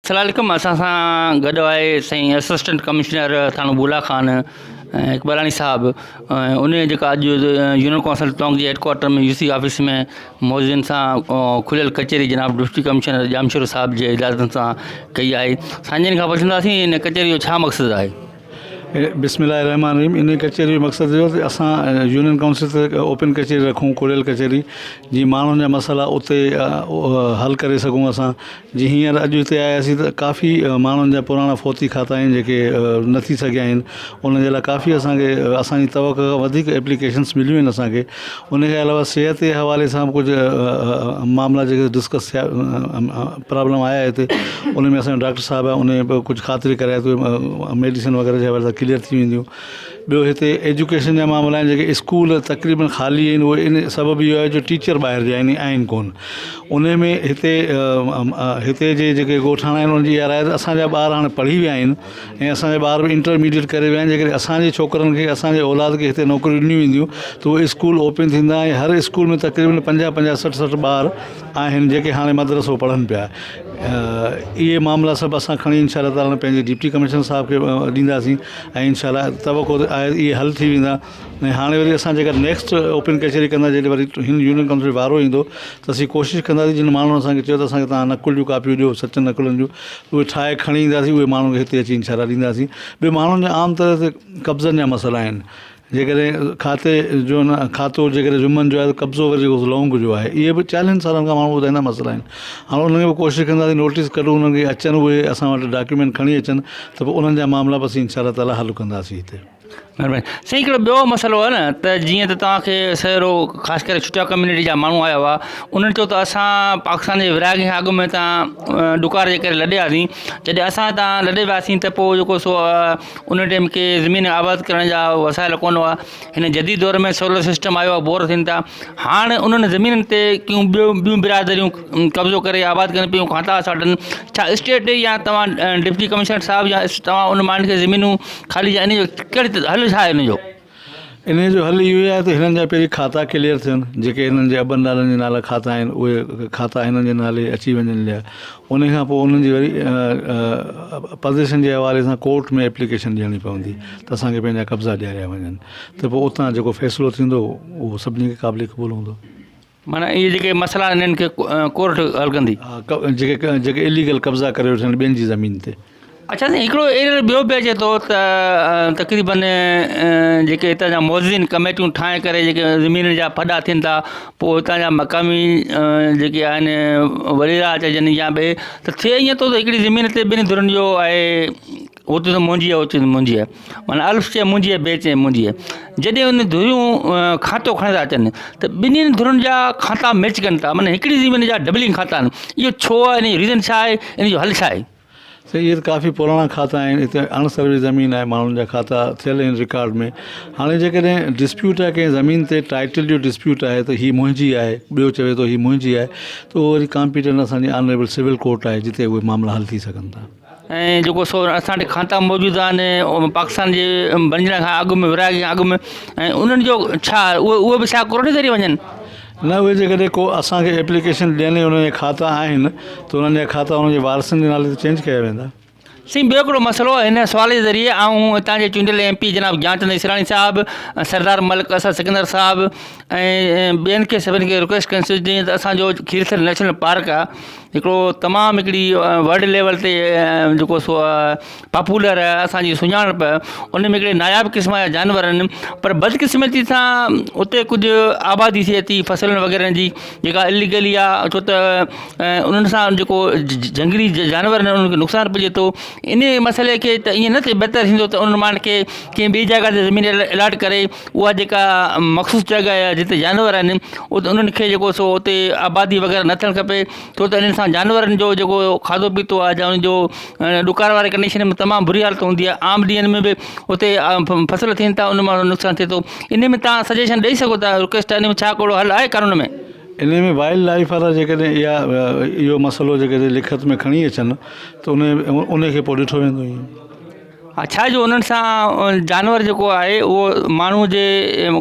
सलामकुम असां सां गॾु आहे साईं असिस्टेंट कमिश्नर थाणो बुला खान इकबालानी साहब उन जेका अॼु यूनियन काउंसिल टोंक जे हेडक्वार्टर में यूसी ऑफिस में मौजूदनि सां खुलियल कचहरी जनाब डिप्टी कमिश्नर जामशेद साहब जे इजाज़त सां कई आहे। सांजनि खां पुछंदासीं इन कचहरी जो छा मक़सदु आहे। बिस्मिल्लाहिर्रहमानिर्रहीम। इन कचहरी जो मक़सदु इहो त असां यूनियन काउंसिल ते ओपन कचहरी रखूं, खुलियल कचहरी, जीअं माण्हुनि जा मसइला उते हल करे सघूं असां। जीअं हींअर अॼु हिते आयासीं त काफ़ी माण्हुनि जा पुराणा फ़ौती खाता आहिनि जेके न थी सघिया आहिनि, उनजे लाइ काफ़ी असांजी तवक़ खां वधीक एप्लीकेशन्स मिलियूं आहिनि असांखे। उनखे अलावा सिहत जे हवाले सां बि कुझु मामला जेके डिस्कस थिया, प्रॉब्लम आया हिते, उन में असांजो डॉक्टर साहिबु आहे, उन कुझु ख़ातिरी कराए थो मेडिसिन वग़ैरह जे हवाले सां क्लियर थी वेंदियूं। ॿियो हिते एजुकेशन जा मामला आहिनि, जेके स्कूल तक़रीबन ख़ाली आहिनि, उहे इन सबबु इहो आहे जो टीचर ॿाहिरि जा आहिनि कोन। उन में हिते जे जेके ॻोठाणा आहिनि उनजी इहा राय, असांजा ॿार हाणे पढ़ी विया आहिनि ऐं असांजा ॿार बि इंटरमीडिएट करे विया आहिनि। जेकॾहिं असांजे छोकिरनि खे, असांजे औलाद खे हिते नौकरियूं ॾिनियूं वेंदियूं त उहे स्कूल ओपन थींदा ऐं हर स्कूल में तक़रीबन 50-50, 60-60 ॿार आहिनि जेके हाणे मदरसो पढ़नि पिया। इहे मामला सभु असां खणी इंशाअल्लाह ताला पंहिंजे डिप्टी कमिश्नर साहब खे ॾींदासीं ऐं इंशाअल्लाह तवक़ो आहे इहे हल थी वेंदा। ऐं हाणे वरी असां जेका नेक्स्ट ओपन कचहरी कंदा, जॾहिं वरी हिन यूनियन काउंसिल वारो ईंदो त असीं कोशिशि कंदासीं, जिन माण्हुनि असांखे चयो त असांखे तव्हां नकुल जूं कापियूं ॾियो, सच नकुलनि जूं, उहे ठाहे खणी ईंदासीं, उहे माण्हुनि खे हिते अची इंशाअल्लाह ॾींदासीं। ॿियो माण्हुनि जा आम तरह ते कब्ज़नि जा मसइला आहिनि, जेकॾहिं खाते जो खातो जेकॾहिं जुम्मन जो आहे त कब्ज़ो वरी जेको लौंग जो आहे, इहे बि 40 सालनि खां माण्हू ॿुधाईंदा मसइला आहिनि। हाणे उन्हनि खे बि कोशिशि कंदासीं नोटिस कढूं, उन्हनि खे अचनि, उहे असां वटि डॉक्यूमेंट खणी अचनि त पोइ उन्हनि जा मामला बि असीं इंशाअल्लाह ताला हल कंदासीं हिते। महिरबानी साईं। हिकिड़ो ॿियो मसइलो आहे न, त जीअं त तव्हांखे सहिरो ख़ासि करे छुटिया कम्यूनिटी जा माण्हू आया हुआ, उन्हनि चयो त असां पाकिस्तान जे विराग खां अॻु में तव्हां ॾुकार जे करे लॾियासीं, जॾहिं असां तव्हां लॾे वियासीं त पोइ जेको सो उन टाइम के ज़मीन आबाद करण जा वसाइल कोन हुआ। हिन जदीद दौर में सोलर सिस्टम आयो आहे, बोर थियनि था, हाणे उन्हनि ज़मीननि ते क्यूं ॿियूं बिरादरियूं कब्ज़ो करे आबाद कनि पियूं, खाता साटनि। छा स्टेट या तव्हां डिप्टी कमिश्नर साहिब या तव्हां उन माण्हुनि खे ज़मीनूं ख़ाली जा, इन जो कहिड़ी हल छा आहे? इन जो हल इहो आहे त हिननि जा पहिरीं खाता क्लियर थियनि, जेके हिननि जे अॿनि नालनि जे नाला खाता आहिनि, उहे खाता हिननि जे नाले अची वञनि लिया। उन खां पोइ उन्हनि जी वरी पोज़ीशन जे हवाले सां कोर्ट में एप्लीकेशन ॾियणी पवंदी त असांखे पंहिंजा कब्ज़ा ॾियारिया वञनि, त पोइ उतां जेको फ़ैसिलो थींदो उहो सभिनी खे क़ाबिल क़बूल हूंदो। माना इहे जेके मसइला इन्हनि खे कोर्ट हल कंदी, जेके इलीगल कब्ज़ा करे वठनि ॿियनि जी ज़मीन ते। अच्छा साईं, हिकिड़ो एरियल ॿियो बि अचे थो त तक़रीबन जेके हितां जा मौज़िन कमेटियूं ठाहे करे जेके ज़मीन जा फॾा थियनि था, पोइ हितां जा मक़ामी जेके आहिनि वॾेरा चइजनि या ॿिए, त थिए ईअं थो त हिकिड़ी ज़मीन ते ॿिनि धुरनि जो आहे, हुते त मुंहिंजी आहे, हुते त मुंहिंजी आहे, माना अल्फ़ चए मुंहिंजी आहे, ॿिए चए मुंहिंजी आहे। जॾहिं उन धुरियूं खातो खणी था अचनि त ॿिन्हिनि धुरनि जा खाता मैच कनि था, माना हिकिड़ी ज़मीन जा डबलिंग खाता आहिनि। इहो छो आहे? इन जो रीज़न छा आहे? इन जो हल छा आहे? इहे त काफ़ी पुराणा खाता आहिनि, हिते अणसर्विस ज़मीन आहे, माण्हुनि जा खाता थियल आहिनि रिकॉर्ड में। हाणे जेकॾहिं डिस्प्यूट आहे कंहिं ज़मीन ते, टाइटल जो डिस्प्यूट आहे त हीअ मुंहिंजी आहे, ॿियो चवे थो हीअ मुंहिंजी आहे, त उहो वरी कॉम्पिटेंट असांजी ऑनरेबल सिविल कोर्ट आहे, जिते उहे मामला हल थी सघनि था। ऐं जेको सो असां वटि खाता मौजूदु आहिनि पाकिस्तान जे बणजण खां अॻु में, विराग खां अॻु में, ऐं उन्हनि जो छा उहे बि छा कोर्ट ज़रिए वञनि? न, उहे जेकॾहिं को असांखे एप्लीकेशन ॾियनि, उनजा खाता आहिनि त उन्हनि जा खाता उन्हनि जे वारसनि जे नाले ते चेंज कया वेंदा। साईं, ॿियो हिकिड़ो मसइलो हिन सुवाल जे ज़रिए ऐं हितां जे चूंडियल MP जनाब ज्ञानचंद इसराणी साहिबु, सरदार मलिक असद सिकंदर साहिबु ऐं ॿियनि खे सभिनी खे रिक्वेस्ट कनि, जीअं त असांजो खीरथल नेशनल पार्क आहे, हिकिड़ो तमामु हिकिड़ी वर्ल्ड लेवल ते जेको सो पॉपुलर आहे, असांजी सुञाणप, उन में हिकिड़े नायाब क़िस्म जा जानवर आहिनि, पर बदकिस्मती सां उते कुझु आबादी थिए थी फ़सलुनि वग़ैरह जी, जेका इलीगली आहे, छो त उन्हनि सां जेको जंगली जानवर आहिनि उन्हनि खे नुक़सानु पुॼे थो। इन मसइले खे त ईअं न थिए बहितर थींदो त उन माण्हुनि खे कंहिं ॿी जॻह ते ज़मीन अलाट करे, उहा जेका मख़सूस जॻह आहे जिते जानवर आहिनि, उते उन्हनि खे जेको सो उते आबादी वग़ैरह न थियणु खपे, छो त इन्हनि सां जानवरनि जो जेको खाधो पीतो आहे या उनजो ॾुकार वारे कंडीशन में तमामु बुरी हालत हूंदी आहे। आम ॾींहंनि में बि उते फसल थियनि था, उन मां नुक़सानु थिए थो। इन में तव्हां सजेशन ॾेई सघो था, रिक्वेस्ट आहे, इन में छा कहिड़ो हल आहे कानून में? इन में वाइल्ड लाइफ वारा जेकॾहिं इहो मसइलो जेकॾहिं लिखत में खणी अचनि त उन खे पोइ ॾिठो वेंदो। ईअं हा छा जो उन्हनि सां जानवर जेको आहे उहो माण्हू जे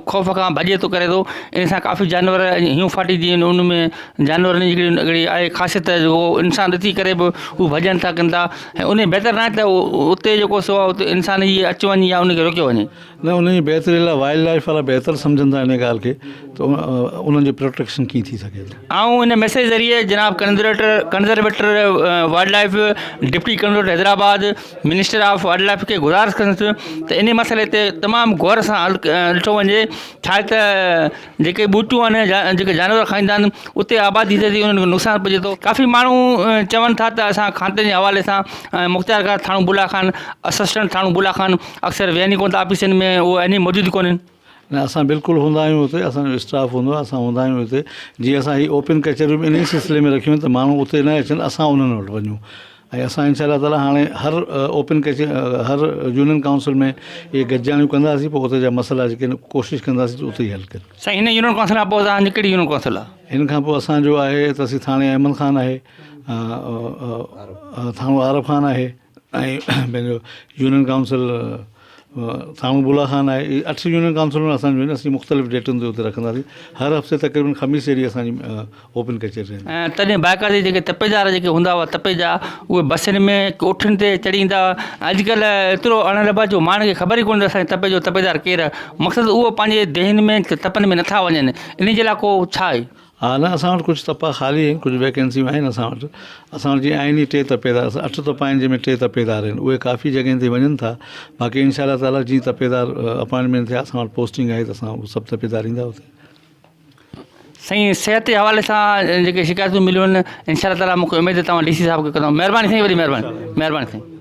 ख़ौफ़ खां भॼे थो करे थो इन सां काफ़ी जानवर हीऊं फाटिजी आहिनि उन में जानवरनि जी हिकिड़ी आहे ख़ासियत जेको इंसान ॾिसी करे बि हू भॼनि था कनि था ऐं उन बहितर न आहे त उते जेको सो आहे उते इंसान जी अचु वञु या उनखे रोकियो वञे न उनजी बहितरी लाइ वाइल्ड लाइफ वारा बहितर सम्झनि था इन ॻाल्हि खे त उन्हनि जी प्रोटेक्शन कीअं थी सघे ऐं इन मैसेज ज़रिए जनाब conservator wildlife deputy conservator Hyderabad minister of wildlife खे गुज़ारिश कंदुसि त इन मसइले ते तमामु गौर सां ॾिठो वञे छा त जेके ॿूटियूं आहिनि जेके जानवर खाईंदा आहिनि उते आबादी थिए थी उन्हनि खे नुक़सानु पहुचे थो काफ़ी माण्हू चवनि था त असां खाते जे हवाले सां मुख़्तियार थाणो बुला खान असिस्टेंट थाणो बुला खान अक्सर वेहनि कोन था ऑफिसनि में उहे अञा मौजूदु कोन्हनि न असां बिल्कुलु हूंदा आहियूं हुते असांजो स्टाफ हूंदो आहे असां हूंदा आहियूं हुते जीअं असां हीअ ओपन कचहरियूं इन सिलसिले में रखियूं त माण्हू उते न अचनि असां उन्हनि वटि वञूं ऐं असां इनशा ताला हाणे हर ओपन हर यूनियन काउंसिल में इहे गॾिजाणियूं कंदासीं पोइ उते जा मसइला जेके कोशिशि कंदासीं त उते ई हल कनि साईं हिन यूनियन काउंसिल खां पोइ तव्हांजी कहिड़ी यूनियन काउंसिल आहे हिन खां पोइ असांजो आहे त असीं थाणे अहमद ख़ान आहे थाणो आरब ख़ान आहे ऐं पंहिंजो यूनियन काउंसिल थाणो बुला खान आहे इहे 8 यूनियन काउंसिल में असांजो आहिनि असीं मुख़्तलिफ़ डेटुनि ते उते रखंदासीं हर हफ़्ते तक़रीबन ख़मीस जहिड़ी असांजी ओपन कचहरी आहिनि ऐं तॾहिं बाक़ाइदे जेके तपेदार जेके हूंदा हुआ तपेजा उहे बसियुनि में कोठियुनि ते चढ़ी ईंदा हुआ अॼुकल्ह एतिरो अणलबा जो माण्हू खे ख़बर ई कोन्हे असांजे तपे जो तपेदार केरु आहे मक़सदु उहो पंहिंजे देहनि में तपनि में नथा वञनि इन जे लाइ को छा आहे हा न असां वटि कुझु तपा ख़ाली आहिनि कुझु वैकेंसियूं आहिनि असां वटि जीअं आहिनि ई 3 तपेदार 8 तपा आहिनि जंहिंमें 3 तपेदार आहिनि उहे काफ़ी जॻहियुनि ते वञनि था बाक़ी इनशा ताला जीअं तपेदार अपॉइंटमेंट थिया असां वटि पोस्टिंग आहे त असां उहे सभु तपेदार ईंदा हुते साईं सिहत जे हवाले सां जेके शिकायतूं मिलियूं आहिनि इनशा ताला मूंखे उमेदु तव्हां डी सी साहिब खे कंदो महिरबानी साईं वरी महिरबानी साईं